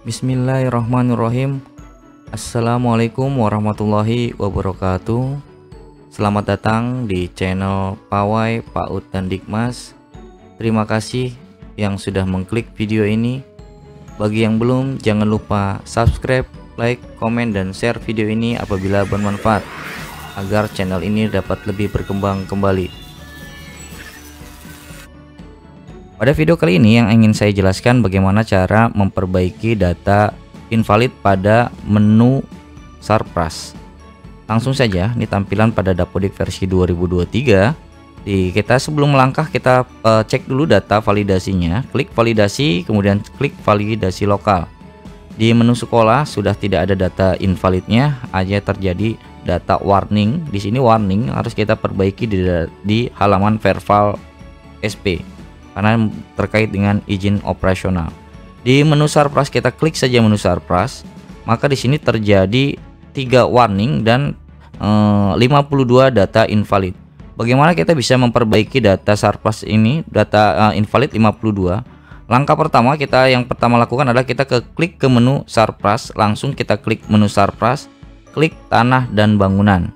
Bismillahirrahmanirrahim. Assalamualaikum warahmatullahi wabarakatuh. Selamat datang di channel Pawai, PAUD, dan Dikmas. Terima kasih yang sudah mengklik video ini. Bagi yang belum, jangan lupa subscribe, like, komen, dan share video ini apabila bermanfaat, agar channel ini dapat lebih berkembang kembali. Pada video kali ini yang ingin saya jelaskan bagaimana cara memperbaiki data invalid pada menu Surprise. Langsung saja, ini tampilan pada Dapodik versi 2023. Kita sebelum melangkah kita cek dulu data validasinya. Klik validasi, kemudian klik validasi lokal. Di menu sekolah sudah tidak ada data invalidnya, hanya terjadi data warning. Di sini warning harus kita perbaiki di halaman Verval SP. Karena terkait dengan izin operasional. Di menu Surprise kita klik saja menu Surprise, maka di sini terjadi 3 warning dan 52 data invalid. Bagaimana kita bisa memperbaiki data Surprise ini, data invalid 52? Langkah pertama yang pertama lakukan adalah kita klik ke menu Surprise, langsung kita klik menu Surprise, klik tanah dan bangunan.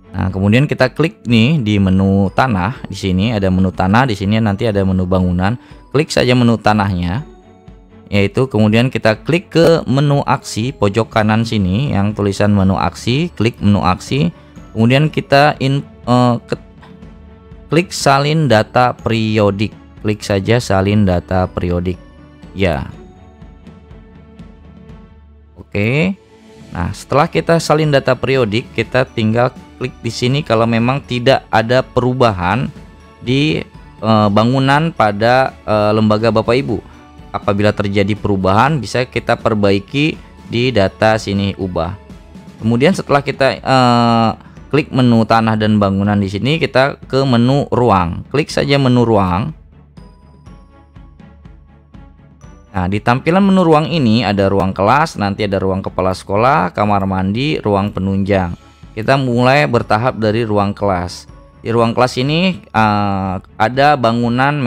Nah, kemudian kita klik nih di menu tanah. Di sini ada menu tanah, di sini nanti ada menu bangunan. Klik saja menu tanahnya. Yaitu kemudian kita klik ke menu aksi pojok kanan sini yang tulisan menu aksi, klik menu aksi. Kemudian kita klik salin data periodik. Klik saja salin data periodik. Ya. Oke. Nah, setelah kita salin data periodik, kita tinggal klik di sini kalau memang tidak ada perubahan di bangunan pada lembaga Bapak Ibu. Apabila terjadi perubahan, bisa kita perbaiki di data sini ubah. Kemudian setelah kita klik menu tanah dan bangunan di sini, kita ke menu ruang. Klik saja menu ruang. Nah, di tampilan menu ruang ini ada ruang kelas, nanti ada ruang kepala sekolah, kamar mandi, ruang penunjang. Kita mulai bertahap dari ruang kelas. Di ruang kelas ini ada bangunan.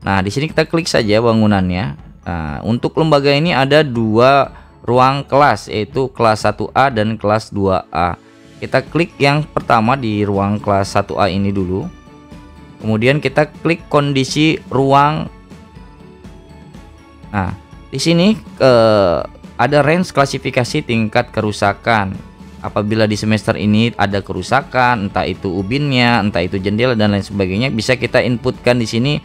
Nah, di sini kita klik saja bangunannya. Nah, untuk lembaga ini ada 2 ruang kelas, yaitu kelas 1A dan kelas 2A. Kita klik yang pertama di ruang kelas 1A ini dulu. Kemudian kita klik kondisi ruang. Nah, di sini ada range klasifikasi tingkat kerusakan. Apabila di semester ini ada kerusakan, entah itu ubinnya, entah itu jendela dan lain sebagainya, bisa kita inputkan di sini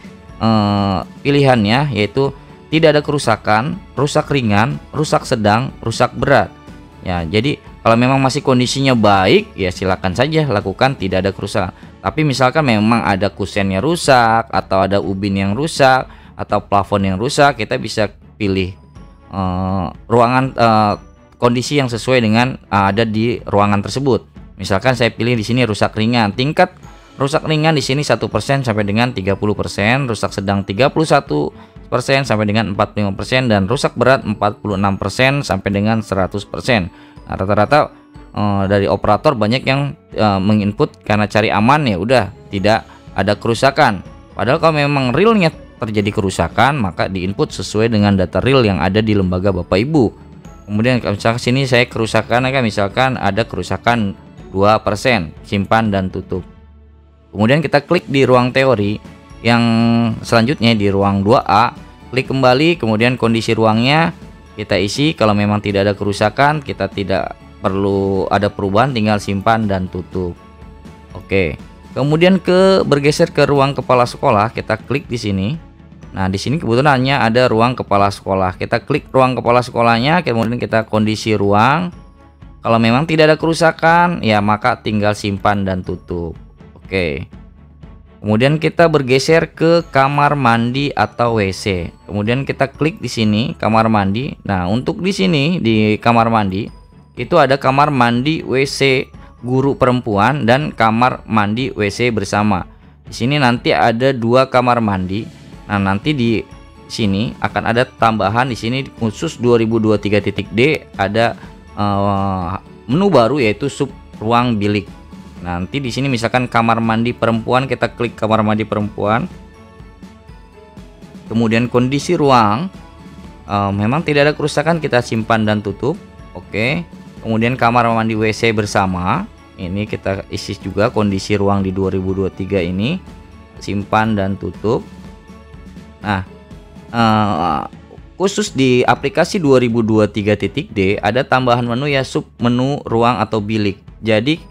pilihannya, yaitu tidak ada kerusakan, rusak ringan, rusak sedang, rusak berat. Ya, jadi kalau memang masih kondisinya baik, ya silakan saja lakukan tidak ada kerusakan. Tapi misalkan memang ada kusennya rusak atau ada ubin yang rusak atau plafon yang rusak, kita bisa pilih ruangan kondisi yang sesuai dengan ada di ruangan tersebut. Misalkan saya pilih di sini rusak ringan. Tingkat rusak ringan di sini 1% sampai dengan 30%, rusak sedang 31% sampai dengan 45%, dan rusak berat 46% sampai dengan 100%. Nah, rata-rata dari operator banyak yang menginput karena cari aman, ya udah tidak ada kerusakan. Padahal kalau memang realnya terjadi kerusakan, maka diinput sesuai dengan data real yang ada di lembaga Bapak Ibu. Kemudian misalkan sini saya kerusakan, misalkan ada kerusakan 2%, simpan dan tutup. Kemudian kita klik di ruang teori yang selanjutnya di ruang 2A, klik kembali, kemudian kondisi ruangnya kita isi. Kalau memang tidak ada kerusakan, kita tidak perlu ada perubahan, tinggal simpan dan tutup. Oke. Kemudian bergeser ke ruang kepala sekolah, kita klik di sini. Nah, di sini kebetulannya ada ruang kepala sekolah. Kita klik ruang kepala sekolahnya, kemudian kita kondisi ruang. Kalau memang tidak ada kerusakan, ya maka tinggal simpan dan tutup. Oke. Kemudian kita bergeser ke kamar mandi atau WC. Kemudian kita klik di sini kamar mandi. Nah, untuk di sini di kamar mandi itu ada kamar mandi WC guru perempuan dan kamar mandi WC bersama. Di sini nanti ada 2 kamar mandi. Nah, nanti di sini akan ada tambahan di sini khusus 2023.d ada menu baru, yaitu sub ruang bilik. Nanti di sini misalkan kamar mandi perempuan, kita klik kamar mandi perempuan. Kemudian kondisi ruang. memang tidak ada kerusakan, kita simpan dan tutup. Oke. Kemudian kamar mandi WC bersama, ini kita isi juga kondisi ruang di 2023 ini, simpan dan tutup. Nah, khusus di aplikasi 2023.d ada tambahan menu ya, sub menu ruang atau bilik. Jadi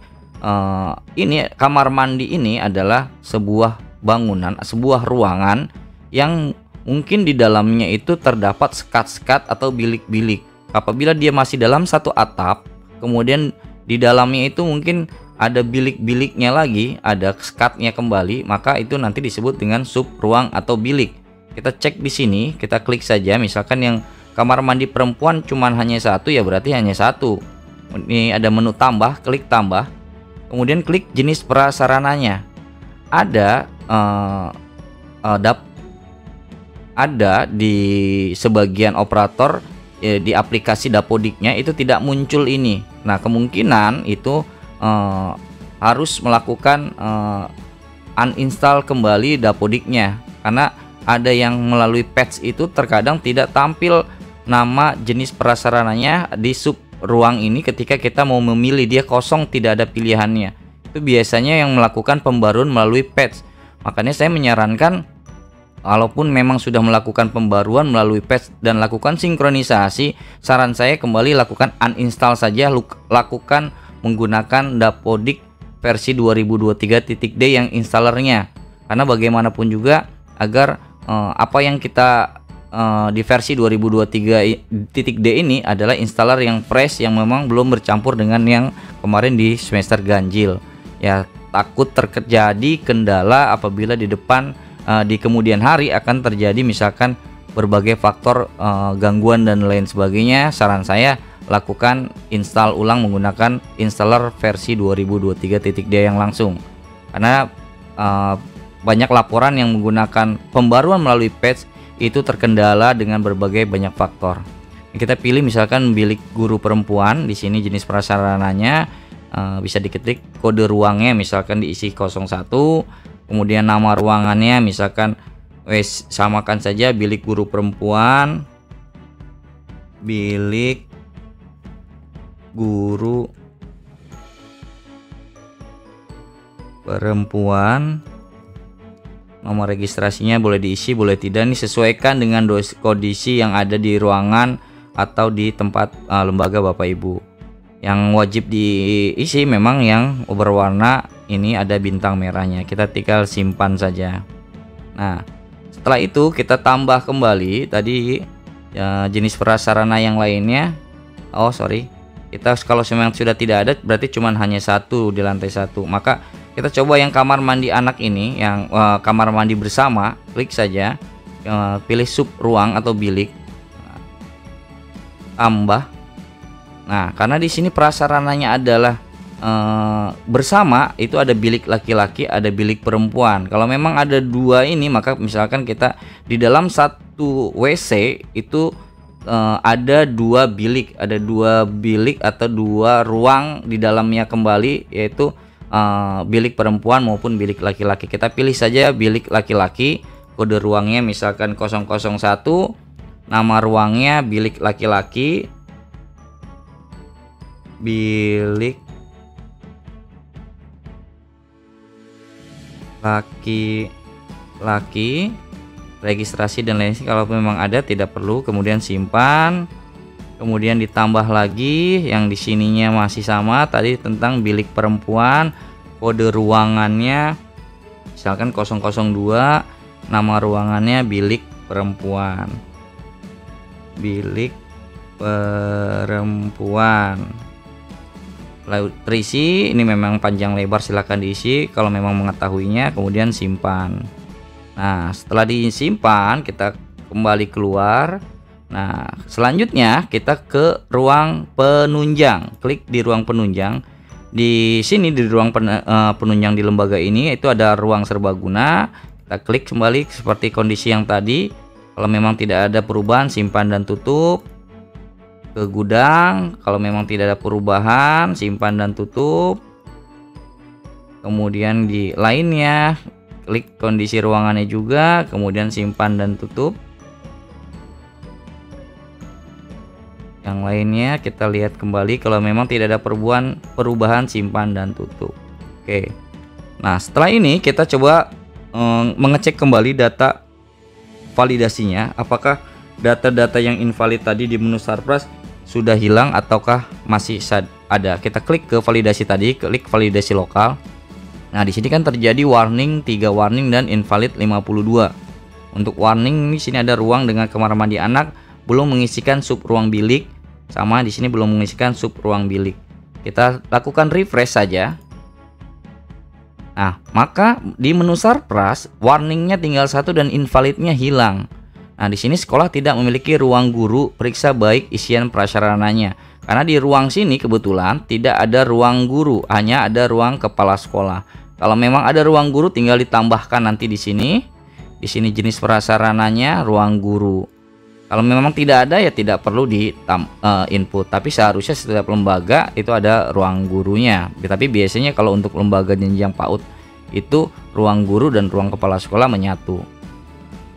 ini kamar mandi ini adalah sebuah bangunan, sebuah ruangan yang mungkin di dalamnya itu terdapat sekat-sekat atau bilik-bilik. Apabila dia masih dalam satu atap, kemudian di dalamnya itu mungkin ada bilik-biliknya lagi, ada sekatnya kembali, maka itu nanti disebut dengan sub ruang atau bilik. Kita cek di sini, kita klik saja. Misalkan yang kamar mandi perempuan cuman hanya satu, ya berarti hanya satu. Ini ada menu tambah, klik tambah. Kemudian klik jenis prasarananya. Ada di sebagian operator di aplikasi Dapodiknya itu tidak muncul ini. Nah, kemungkinan itu harus melakukan uninstall kembali Dapodiknya, karena ada yang melalui patch itu terkadang tidak tampil nama jenis prasarananya di sub ruang ini ketika kita mau memilih, dia kosong, tidak ada pilihannya. Itu biasanya yang melakukan pembaruan melalui patch. Makanya saya menyarankan, walaupun memang sudah melakukan pembaruan melalui patch dan lakukan sinkronisasi, saran saya kembali lakukan uninstall saja, lakukan menggunakan Dapodik versi 2023.d yang installernya. Karena bagaimanapun juga agar apa yang kita di versi 2023.d ini adalah installer yang fresh, yang memang belum bercampur dengan yang kemarin di semester ganjil. Ya, takut terjadi kendala apabila di depan di kemudian hari akan terjadi misalkan berbagai faktor gangguan dan lain sebagainya. Saran saya lakukan install ulang menggunakan installer versi 2023.d yang langsung, karena banyak laporan yang menggunakan pembaruan melalui patch itu terkendala dengan berbagai banyak faktor. Kita pilih misalkan bilik guru perempuan, di sini jenis prasarananya bisa diketik, kode ruangnya misalkan diisi 01, kemudian nama ruangannya misalkan samakan saja bilik guru perempuan, bilik guru perempuan. Nomor registrasinya boleh diisi, boleh tidak, nih sesuaikan dengan kondisi yang ada di ruangan atau di tempat lembaga Bapak Ibu. Yang wajib diisi memang yang berwarna ini ada bintang merahnya, kita tinggal simpan saja. Nah, setelah itu kita tambah kembali tadi jenis prasarana yang lainnya. Kita kalau memang sudah tidak ada, berarti cuma hanya satu di lantai satu, maka kita coba yang kamar mandi anak ini, yang kamar mandi bersama, klik saja, pilih sub ruang atau bilik, tambah. Nah, karena di sini prasarananya adalah bersama, itu ada bilik laki-laki, ada bilik perempuan. Kalau memang ada dua ini, maka misalkan kita di dalam satu WC itu ada dua bilik atau dua ruang di dalamnya kembali, yaitu bilik perempuan maupun bilik laki-laki. Kita pilih saja bilik laki-laki, kode ruangnya misalkan 001, nama ruangnya bilik laki-laki, bilik laki-laki, registrasi dan lain-lain kalau memang ada, tidak perlu. Kemudian simpan, kemudian ditambah lagi yang di sininya masih sama tadi tentang bilik perempuan, kode ruangannya misalkan 002, nama ruangannya bilik perempuan, lalu terisi. Ini memang panjang lebar, silahkan diisi kalau memang mengetahuinya, kemudian simpan. Nah, setelah disimpan kita kembali keluar. Nah, selanjutnya kita ke ruang penunjang. Klik di ruang penunjang. Di sini di ruang penunjang di lembaga ini itu ada ruang serbaguna. Kita klik kembali seperti kondisi yang tadi. Kalau memang tidak ada perubahan, simpan dan tutup. Ke gudang, kalau memang tidak ada perubahan, simpan dan tutup. Kemudian di lainnya, klik kondisi ruangannya juga, kemudian simpan dan tutup. Yang lainnya kita lihat kembali kalau memang tidak ada perubahan simpan dan tutup. Oke. Nah, setelah ini kita coba mengecek kembali data validasinya, apakah data-data yang invalid tadi di menu Surprise sudah hilang ataukah masih ada. Kita klik ke validasi tadi, klik validasi lokal. Nah, di sini kan terjadi warning 3 warning dan invalid 52. Untuk warning di sini ada ruang dengan kamar mandi anak belum mengisikan sub ruang bilik, sama di sini belum mengisikan sub ruang bilik. Kita lakukan refresh saja. Nah, maka di menu Surprise warningnya tinggal 1 dan invalidnya hilang. Nah, di sini sekolah tidak memiliki ruang guru, periksa baik isian prasarananya. Karena di ruang sini kebetulan tidak ada ruang guru, hanya ada ruang kepala sekolah. Kalau memang ada ruang guru tinggal ditambahkan nanti di sini. Di sini jenis prasarananya ruang guru. Kalau memang tidak ada ya tidak perlu di input, tapi seharusnya setiap lembaga itu ada ruang gurunya. Tapi biasanya kalau untuk lembaga jenjang PAUD itu ruang guru dan ruang kepala sekolah menyatu.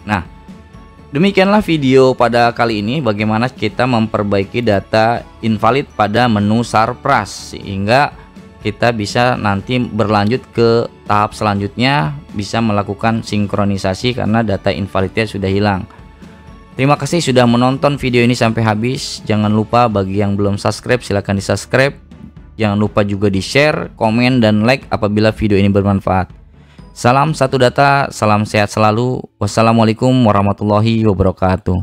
Nah, demikianlah video pada kali ini bagaimana kita memperbaiki data invalid pada menu Surprise sehingga kita bisa nanti berlanjut ke tahap selanjutnya, bisa melakukan sinkronisasi karena data invalidnya sudah hilang. Terima kasih sudah menonton video ini sampai habis. Jangan lupa bagi yang belum subscribe silahkan di subscribe. Jangan lupa juga di share, komen, dan like apabila video ini bermanfaat. Salam satu data, salam sehat selalu. Wassalamualaikum warahmatullahi wabarakatuh.